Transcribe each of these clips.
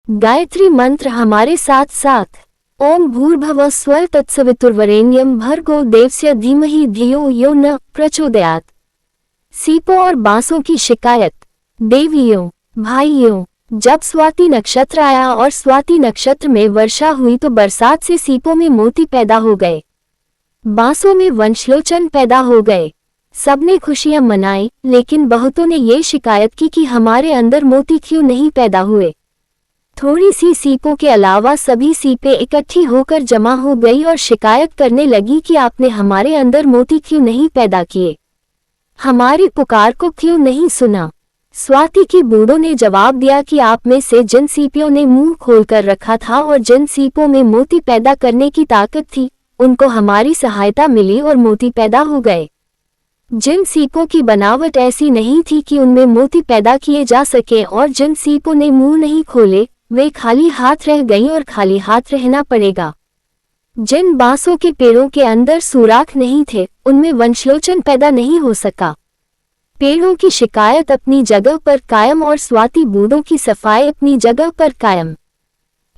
गायत्री मंत्र हमारे साथ साथ। ओम भूर्भुवः स्वः तत्सवितुर्वरेण्यं भर्गो देवस्य धीमहि धियो यो न प्रचोदयात्। सीपों और बांसों की शिकायत। देवियों, भाइयों, जब स्वाति नक्षत्र आया और स्वाति नक्षत्र में वर्षा हुई तो बरसात से सीपों में मोती पैदा हो गए, बांसों में वंशलोचन पैदा हो गए। सबने खुशियां मनाई, लेकिन बहुतों ने ये शिकायत की कि हमारे अंदर मोती क्यों नहीं पैदा हुए। थोड़ी सी सीपों के अलावा सभी सीपें इकट्ठी होकर जमा हो गई और शिकायत करने लगी कि आपने हमारे अंदर मोती क्यों नहीं पैदा किए, हमारी पुकार को क्यों नहीं सुना। स्वाति की बूंदों ने जवाब दिया कि आप में से जिन सीपियों ने मुंह खोलकर रखा था और जिन सीपों में मोती पैदा करने की ताकत थी, उनको हमारी सहायता मिली और मोती पैदा हो गए। जिन सीपों की बनावट ऐसी नहीं थी कि उनमें मोती पैदा किए जा सके और जिन सीपों ने मुंह नहीं खोले, वे खाली हाथ रह गईं और खाली हाथ रहना पड़ेगा। जिन बांसों के पेड़ों के अंदर सुराख नहीं थे, उनमें वंशलोचन पैदा नहीं हो सका। पेड़ों की शिकायत अपनी जगह पर कायम और स्वाति बूंदों की सफाई अपनी जगह पर कायम।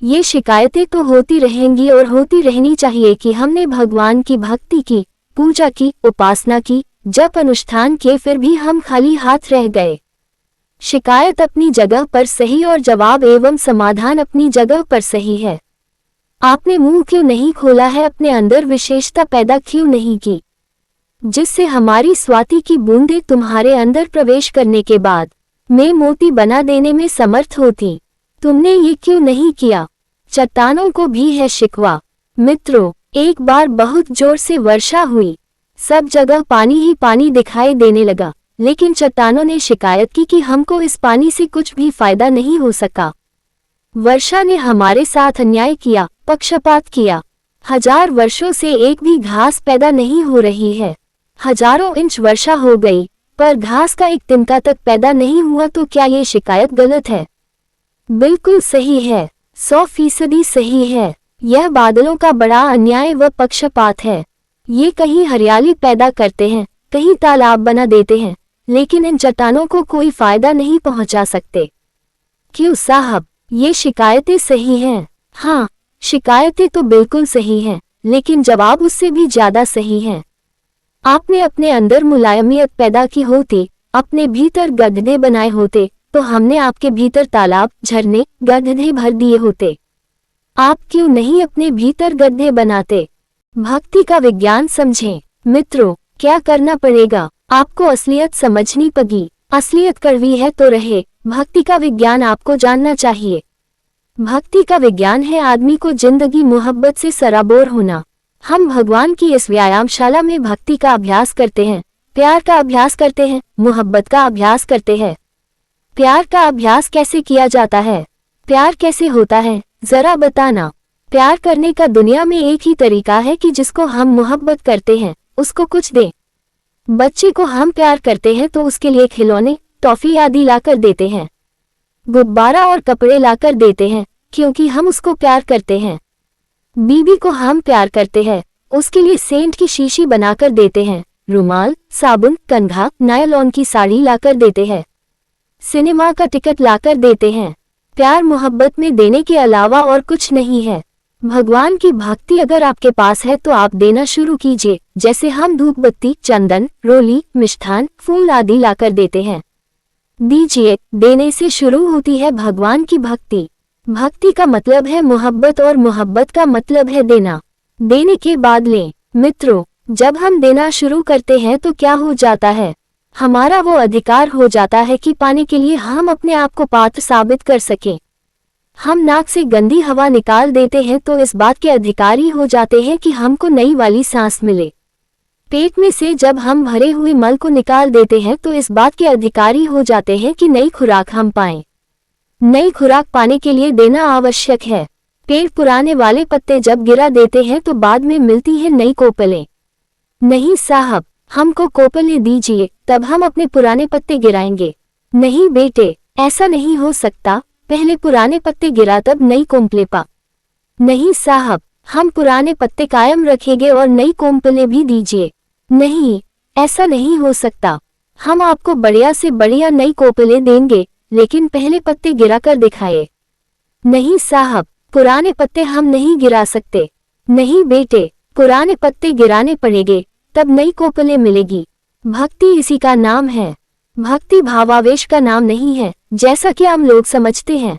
ये शिकायतें तो होती रहेंगी और होती रहनी चाहिए कि हमने भगवान की भक्ति की, पूजा की, उपासना की, जप अनुष्ठान किए, फिर भी हम खाली हाथ रह गए। शिकायत अपनी जगह पर सही और जवाब एवं समाधान अपनी जगह पर सही है। आपने मुंह क्यों नहीं खोला है, अपने अंदर विशेषता पैदा क्यों नहीं की, जिससे हमारी स्वाति की बूंदें तुम्हारे अंदर प्रवेश करने के बाद में मोती बना देने में समर्थ होती। तुमने ये क्यों नहीं किया। चट्टानों को भी है शिकवा। मित्रों, एक बार बहुत जोर से वर्षा हुई, सब जगह पानी ही पानी दिखाई देने लगा, लेकिन चट्टानों ने शिकायत की कि हमको इस पानी से कुछ भी फायदा नहीं हो सका। वर्षा ने हमारे साथ अन्याय किया, पक्षपात किया। 1000 वर्षों से एक भी घास पैदा नहीं हो रही है। हजारों इंच वर्षा हो गई, पर घास का एक तिनका तक पैदा नहीं हुआ। तो क्या ये शिकायत गलत है? बिल्कुल सही है, 100% सही है। यह बादलों का बड़ा अन्याय व पक्षपात है। ये कहीं हरियाली पैदा करते हैं, कहीं तालाब बना देते हैं, लेकिन इन चट्टानों को कोई फायदा नहीं पहुंचा सकते। क्यों साहब, ये शिकायतें सही हैं? हाँ, शिकायतें तो बिल्कुल सही हैं, लेकिन जवाब उससे भी ज्यादा सही हैं। आपने अपने अंदर मुलायमियत पैदा की होती, अपने भीतर गड्ढे बनाए होते, तो हमने आपके भीतर तालाब, झरने, गड्ढे भर दिए होते। आप क्यों नहीं अपने भीतर गड्ढे बनाते? भक्ति का विज्ञान समझें। मित्रों, क्या करना पड़ेगा? आपको असलियत समझनी पगी। असलियत कड़वी है तो रहे, भक्ति का विज्ञान आपको जानना चाहिए। भक्ति का विज्ञान है आदमी को जिंदगी मोहब्बत से सराबोर होना। हम भगवान की इस व्यायामशाला में भक्ति का अभ्यास करते हैं, प्यार का अभ्यास करते हैं, मोहब्बत का अभ्यास करते हैं। प्यार का अभ्यास कैसे किया जाता है? प्यार कैसे होता है, जरा बताना। प्यार करने का दुनिया में एक ही तरीका है कि जिसको हम मोहब्बत करते हैं उसको कुछ दें। बच्चे को हम प्यार करते हैं तो उसके लिए खिलौने, टॉफी आदि लाकर देते हैं, गुब्बारा और कपड़े लाकर देते हैं, क्योंकि हम उसको प्यार करते हैं। बीवी को हम प्यार करते हैं, उसके लिए सेंट की शीशी बनाकर देते हैं, रुमाल, साबुन, कंघा, नायलॉन की साड़ी लाकर देते हैं, सिनेमा का टिकट लाकर देते हैं। प्यार मोहब्बत में देने के अलावा और कुछ नहीं है। भगवान की भक्ति अगर आपके पास है तो आप देना शुरू कीजिए, जैसे हम धूप बत्ती, चंदन, रोली, मिष्ठान, फूल आदि लाकर देते हैं। दीजिए, देने से शुरू होती है भगवान की भक्ति। भक्ति का मतलब है मोहब्बत और मोहब्बत का मतलब है देना। देने के बाद लें। मित्रों, जब हम देना शुरू करते हैं तो क्या हो जाता है? हमारा वो अधिकार हो जाता है कि पाने के लिए हम अपने आप को पात्र साबित कर सकें। हम नाक से गंदी हवा निकाल देते हैं तो इस बात के अधिकारी हो जाते हैं कि हमको नई वाली सांस मिले। पेट में से जब हम भरे हुए मल को निकाल देते हैं तो इस बात के अधिकारी हो जाते हैं कि नई खुराक हम पाएं। नई खुराक पाने के लिए देना आवश्यक है। पेड़ पुराने वाले पत्ते जब गिरा देते हैं तो बाद में मिलती है नई कोपलें। नहीं साहब, हमको कोपलें दीजिए, तब हम अपने पुराने पत्ते गिराएंगे। नहीं बेटे, ऐसा नहीं हो सकता, पहले पुराने पत्ते गिरा तब नई कोपलें पा। नहीं साहब, हम पुराने पत्ते कायम रखेंगे और नई कोपलें भी दीजिए। नहीं, ऐसा नहीं हो सकता, हम आपको बढ़िया से बढ़िया नई कोपलें देंगे, लेकिन पहले पत्ते गिरा कर दिखाए। नहीं साहब, पुराने पत्ते हम नहीं गिरा सकते। नहीं बेटे, पुराने पत्ते गिराने पड़ेंगे, तब नई कोपलें मिलेगी। भक्ति इसी का नाम है। भक्ति भावावेश का नाम नहीं है, जैसा कि आम लोग समझते हैं।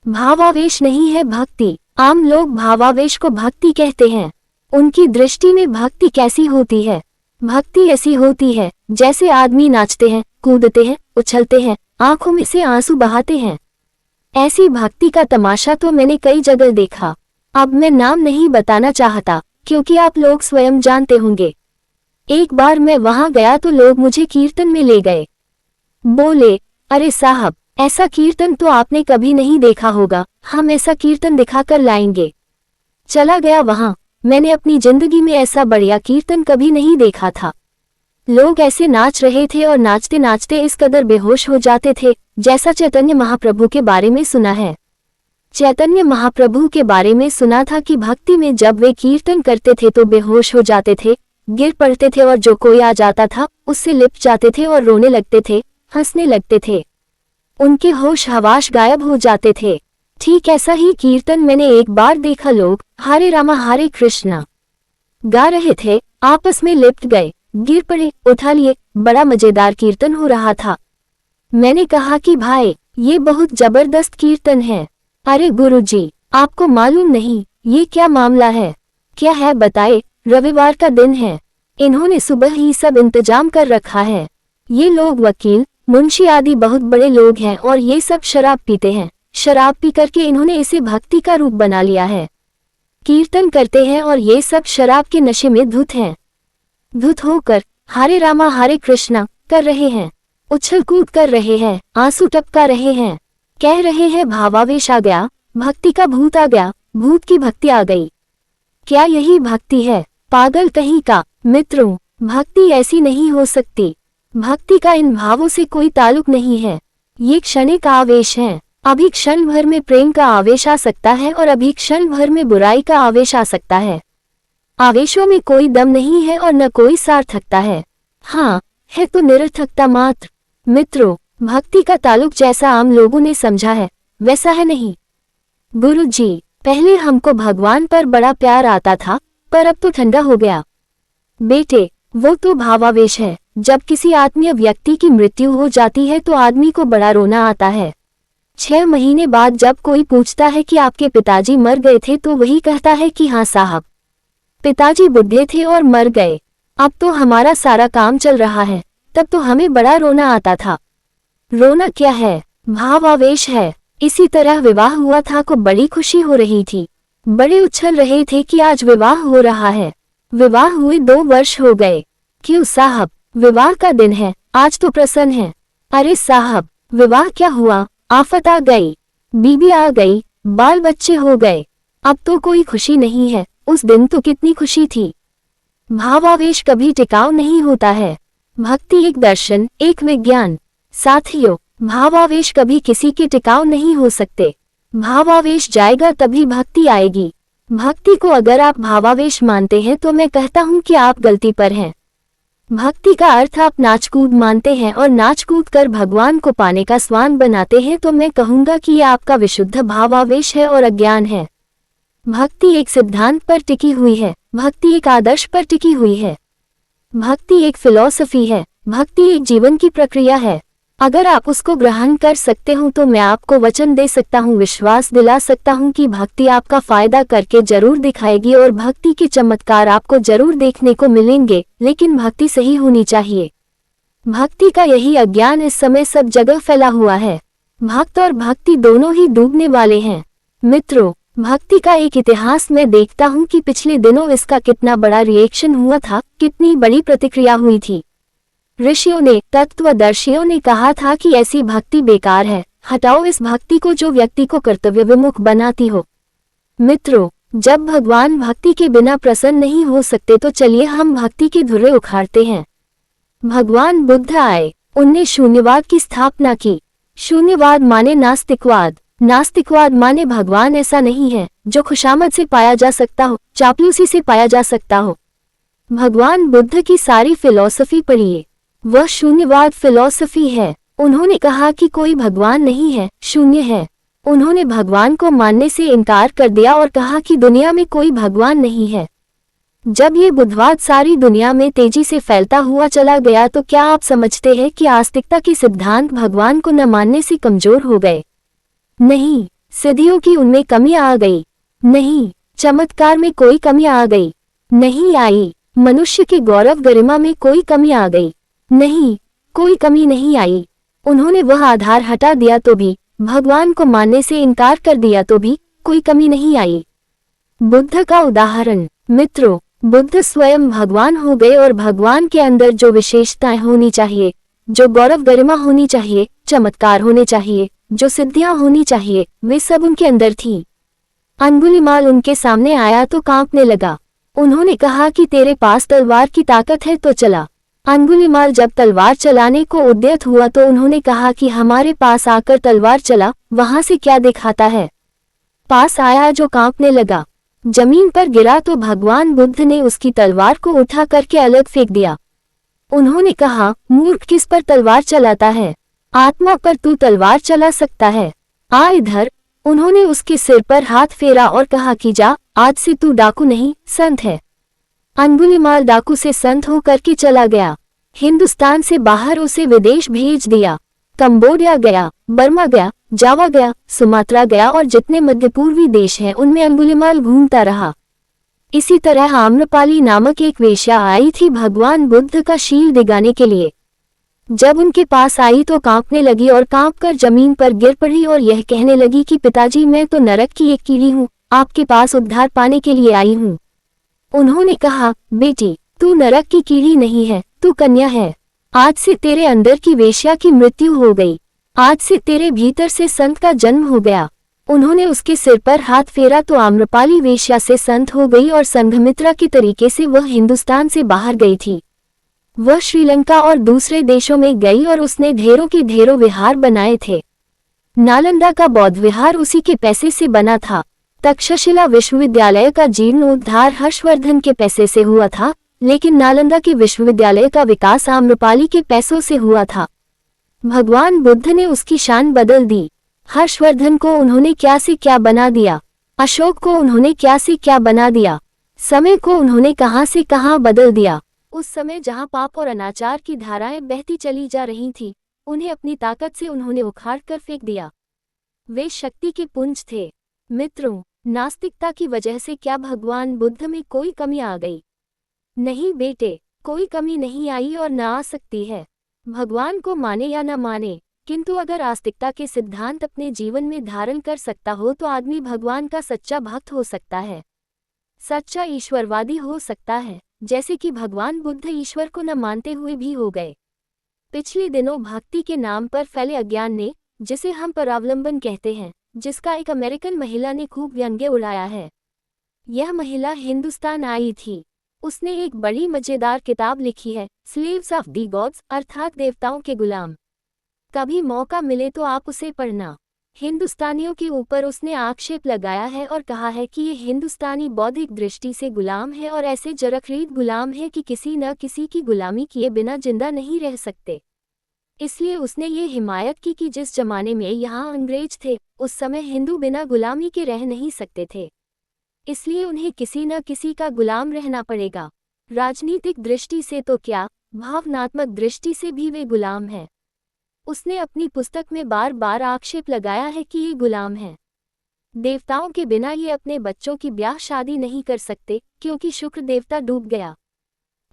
भावावेश नहीं है भक्ति। आम लोग भावावेश को भक्ति कहते हैं। उनकी दृष्टि में भक्ति कैसी होती है? भक्ति ऐसी होती है जैसे आदमी नाचते हैं, कूदते हैं, उछलते हैं, आंखों में से आंसू बहाते हैं। ऐसी भक्ति का तमाशा तो मैंने कई जगह देखा। अब मैं नाम नहीं बताना चाहता, क्योंकि आप लोग स्वयं जानते होंगे। एक बार मैं वहां गया तो लोग मुझे कीर्तन में ले गए। बोले, अरे साहब, ऐसा कीर्तन तो आपने कभी नहीं देखा होगा, हम ऐसा कीर्तन दिखाकर लाएंगे। चला गया वहां। मैंने अपनी जिंदगी में ऐसा बढ़िया कीर्तन कभी नहीं देखा था। लोग ऐसे नाच रहे थे और नाचते नाचते इस कदर बेहोश हो जाते थे, जैसा चैतन्य महाप्रभु के बारे में सुना है। चैतन्य महाप्रभु के बारे में सुना था कि भक्ति में जब वे कीर्तन करते थे तो बेहोश हो जाते थे, गिर पड़ते थे और जो कोई आ जाता था उससे लिपट जाते थे और रोने लगते थे, हंसने लगते थे। उनके होश हवाश गायब हो जाते थे। ठीक ऐसा ही कीर्तन मैंने एक बार देखा। लोग हरे रामा हरे कृष्णा गा रहे थे, आपस में लिपट गए, गिर पड़े, उठा लिए। बड़ा मजेदार कीर्तन हो रहा था। मैंने कहा कि भाई, ये बहुत जबरदस्त कीर्तन है। अरे गुरुजी, आपको मालूम नहीं ये क्या मामला है? क्या है बताए? रविवार का दिन है, इन्होंने सुबह ही सब इंतजाम कर रखा है। ये लोग वकील, मुंशी आदि बहुत बड़े लोग हैं और ये सब शराब पीते हैं। शराब पी करके इन्होंने इसे भक्ति का रूप बना लिया है। कीर्तन करते हैं और ये सब शराब के नशे में धुत हैं। धुत होकर हरे रामा हरे कृष्णा कर रहे हैं, उछल कूद कर रहे हैं, आंसू टपका रहे हैं, कह रहे हैं भावावेश आ गया, भक्ति का भूत आ गया, भूत की भक्ति आ गई। क्या यही भक्ति है? पागल कहीं का। मित्रों, भक्ति ऐसी नहीं हो सकती। भक्ति का इन भावों से कोई ताल्लुक नहीं है। ये क्षणिक आवेश है। अभी क्षण भर में प्रेम का आवेश आ सकता है और अभी क्षण भर में बुराई का आवेश आ सकता है। आवेशों में कोई दम नहीं है और न कोई सार्थकता है। हाँ, है तो निरर्थकता मात्र। मित्रों, भक्ति का ताल्लुक जैसा आम लोगों ने समझा है वैसा है नहीं। गुरुजी, पहले हमको भगवान पर बड़ा प्यार आता था, पर अब तो ठंडा हो गया। बेटे, वो तो भावावेश है। जब किसी आत्मीय व्यक्ति की मृत्यु हो जाती है तो आदमी को बड़ा रोना आता है। 6 महीने बाद जब कोई पूछता है कि आपके पिताजी मर गए थे तो वही कहता है कि हाँ साहब, पिताजी बुढ़े थे और मर गए। अब तो हमारा सारा काम चल रहा है, तब तो हमें बड़ा रोना आता था। रोना क्या है? भावावेश है। इसी तरह विवाह हुआ था को बड़ी खुशी हो रही थी, बड़े उछल रहे थे कि आज विवाह हो रहा है। विवाह हुए 2 वर्ष हो गए। क्यों साहब, विवाह का दिन है, आज तो प्रसन्न है। अरे साहब, विवाह क्या हुआ? आफत आ गई, बीबी आ गई, बाल बच्चे हो गए, अब तो कोई खुशी नहीं है। उस दिन तो कितनी खुशी थी। भावावेश कभी टिकाऊ नहीं होता है। भक्ति एक दर्शन, एक विज्ञान। साथियों, भावावेश कभी किसी के टिकाऊ नहीं हो सकते। भावावेश जाएगा तभी भक्ति आएगी। भक्ति को अगर आप भावावेश मानते हैं तो मैं कहता हूं कि आप गलती पर हैं। भक्ति का अर्थ आप नाचकूद मानते हैं और नाचकूद कर भगवान को पाने का स्वान बनाते हैं तो मैं कहूंगा कि यह आपका विशुद्ध भावावेश है और अज्ञान है। भक्ति एक सिद्धांत पर टिकी हुई है। भक्ति एक आदर्श पर टिकी हुई है। भक्ति एक फिलॉसफी है। भक्ति एक जीवन की प्रक्रिया है। अगर आप उसको ग्रहण कर सकते हो तो मैं आपको वचन दे सकता हूँ, विश्वास दिला सकता हूँ कि भक्ति आपका फायदा करके जरूर दिखाएगी और भक्ति के चमत्कार आपको जरूर देखने को मिलेंगे, लेकिन भक्ति सही होनी चाहिए। भक्ति का यही अज्ञान इस समय सब जगह फैला हुआ है। भक्त और भक्ति दोनों ही डूबने वाले हैं। मित्रों, भक्ति का एक इतिहास मैं देखता हूँ कि पिछले दिनों इसका कितना बड़ा रिएक्शन हुआ था, कितनी बड़ी प्रतिक्रिया हुई थी। ऋषियों ने, तत्वदर्शियों ने कहा था कि ऐसी भक्ति बेकार है, हटाओ इस भक्ति को जो व्यक्ति को कर्तव्य विमुख बनाती हो। मित्रों, जब भगवान भक्ति के बिना प्रसन्न नहीं हो सकते तो चलिए हम भक्ति के धुर्रे उखाड़ते हैं। भगवान बुद्ध आए, उनने शून्यवाद की स्थापना की। शून्यवाद माने नास्तिकवाद। नास्तिकवाद माने भगवान ऐसा नहीं है जो खुशामद से पाया जा सकता हो, चापलूसी से पाया जा सकता हो। भगवान बुद्ध की सारी फिलॉसफी पढ़िए, वह शून्यवाद फिलॉसफी है। उन्होंने कहा कि कोई भगवान नहीं है, शून्य है। उन्होंने भगवान को मानने से इनकार कर दिया और कहा कि दुनिया में कोई भगवान नहीं है। जब ये बुद्धवाद सारी दुनिया में तेजी से फैलता हुआ चला गया तो क्या आप समझते हैं कि आस्तिकता के सिद्धांत भगवान को न मानने से कमजोर हो गए? नहीं, सिद्धियों की उनमें कमी आ गई। नहीं, चमत्कार में कोई कमी आ गई? नहीं आई। मनुष्य के गौरव गरिमा में कोई कमी आ गई? नहीं, कोई कमी नहीं आई। उन्होंने वह आधार हटा दिया तो भी, भगवान को मानने से इनकार कर दिया तो भी कोई कमी नहीं आई। बुद्ध का उदाहरण। मित्रों, बुद्ध स्वयं भगवान हो गए और भगवान के अंदर जो विशेषताएं होनी चाहिए, जो गौरव गरिमा होनी चाहिए, चमत्कार होने चाहिए, जो सिद्धियां होनी चाहिए, वे सब उनके अंदर थी। अंगुलीमाल उनके सामने आया तो कांपने लगा। उन्होंने कहा कि तेरे पास तलवार की ताकत है तो चला। अंगुलीमाल जब तलवार चलाने को उद्यत हुआ तो उन्होंने कहा कि हमारे पास आकर तलवार चला, वहां से क्या दिखाता है? पास आया जो कांपने लगा, जमीन पर गिरा तो भगवान बुद्ध ने उसकी तलवार को उठा करके अलग फेंक दिया। उन्होंने कहा, मूर्ख, किस पर तलवार चलाता है? आत्मा पर तू तलवार चला सकता है। आ इधर। उन्होंने उसके सिर पर हाथ फेरा और कहा कि जा, आज से तू डाकू नहीं, संत है। अंगुलीमाल डाकू से संत होकर के चला गया। हिंदुस्तान से बाहर उसे विदेश भेज दिया। कंबोडिया गया, बर्मा गया, जावा गया, सुमात्रा गया और जितने मध्य पूर्वी देश हैं उनमें अंगुलीमाल घूमता रहा। इसी तरह आम्रपाली नामक एक वेश्या आई थी भगवान बुद्ध का शील दिगाने के लिए। जब उनके पास आई तो कांपने लगी और कांपकर जमीन पर गिर पड़ी और यह कहने लगी कि पिताजी, मैं तो नरक की एक कीड़ी हूँ, आपके पास उद्धार पाने के लिए आई हूँ। उन्होंने कहा, बेटी, तू नरक की कीड़ी नहीं है, तू कन्या है। आज से तेरे अंदर की वेश्या की मृत्यु हो गई। आज से तेरे भीतर से संत का जन्म हो गया। उन्होंने उसके सिर पर हाथ फेरा तो आम्रपाली वेश्या से संत हो गई और संघमित्रा के तरीके से वह हिंदुस्तान से बाहर गई थी। वह श्रीलंका और दूसरे देशों में गई और उसने ढेरों के ढेरों विहार बनाए थे। नालंदा का बौद्ध विहार उसी के पैसे से बना था। तक्षशिला विश्वविद्यालय का जीर्णोद्धार हर्षवर्धन के पैसे से हुआ था, लेकिन नालंदा के विश्वविद्यालय का विकास आम्रपाली के पैसों से हुआ था। भगवान बुद्ध ने उसकी शान बदल दी। हर्षवर्धन को उन्होंने क्या से क्या बना दिया। अशोक को उन्होंने क्या से क्या बना दिया। समय को उन्होंने कहां से कहां बदल दिया। उस समय जहां पाप और अनाचार की धाराएं बहती चली जा रही थीं, उन्हें अपनी ताकत से उन्होंने उखाड़ कर फेंक दिया। वे शक्ति के पुंज थे। मित्रों, नास्तिकता की वजह से क्या भगवान बुद्ध में कोई कमी आ गई? नहीं बेटे, कोई कमी नहीं आई और न आ सकती है। भगवान को माने या न माने, किंतु अगर आस्तिकता के सिद्धांत अपने जीवन में धारण कर सकता हो तो आदमी भगवान का सच्चा भक्त हो सकता है, सच्चा ईश्वरवादी हो सकता है, जैसे कि भगवान बुद्ध ईश्वर को न मानते हुए भी हो गए। पिछले दिनों भक्ति के नाम पर फैले अज्ञान ने, जिसे हम परावलंबन कहते हैं, जिसका एक अमेरिकन महिला ने खूब व्यंग्य उड़ाया है। यह महिला हिंदुस्तान आई थी। उसने एक बड़ी मजेदार किताब लिखी है, स्लेव्स ऑफ दी गॉड्स, अर्थात देवताओं के गुलाम। कभी मौका मिले तो आप उसे पढ़ना। हिंदुस्तानियों के ऊपर उसने आक्षेप लगाया है और कहा है कि ये हिंदुस्तानी बौद्धिक दृष्टि से गुलाम है और ऐसे जरखरीद गुलाम है कि किसी न किसी की गुलामी किए बिना जिंदा नहीं रह सकते। इसलिए उसने ये हिमायत की कि जिस जमाने में यहाँ अंग्रेज थे, उस समय हिंदू बिना गुलामी के रह नहीं सकते थे, इसलिए उन्हें किसी न किसी का गुलाम रहना पड़ेगा। राजनीतिक दृष्टि से तो क्या, भावनात्मक दृष्टि से भी वे गुलाम हैं। उसने अपनी पुस्तक में बार बार आक्षेप लगाया है कि ये गुलाम हैं। देवताओं के बिना ये अपने बच्चों की ब्याह शादी नहीं कर सकते, क्योंकि शुक्र देवता डूब गया।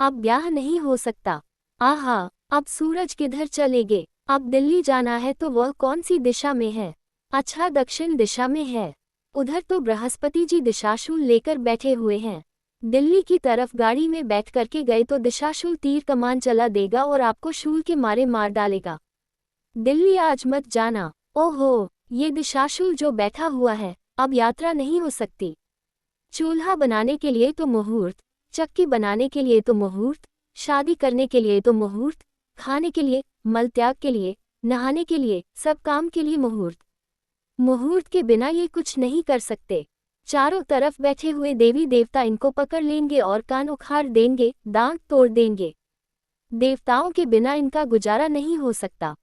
अब ब्याह नहीं हो सकता। आहा, अब सूरज किधर चलेगे? अब दिल्ली जाना है तो वह कौन सी दिशा में है? अच्छा, दक्षिण दिशा में है। उधर तो बृहस्पति जी दिशाशूल लेकर बैठे हुए हैं। दिल्ली की तरफ गाड़ी में बैठ करके गए तो दिशाशूल तीर कमान चला देगा और आपको शूल के मारे मार डालेगा। दिल्ली आज मत जाना। ओहो, ये दिशाशूल जो बैठा हुआ है, अब यात्रा नहीं हो सकती। चूल्हा बनाने के लिए तो मुहूर्त, चक्की बनाने के लिए तो मुहूर्त, शादी करने के लिए तो मुहूर्त, खाने के लिए, मल त्याग के लिए, नहाने के लिए, सब काम के लिए मुहूर्त। मुहूर्त के बिना ये कुछ नहीं कर सकते। चारों तरफ बैठे हुए देवी देवता इनको पकड़ लेंगे और कान उखाड़ देंगे, दांत तोड़ देंगे। देवताओं के बिना इनका गुजारा नहीं हो सकता।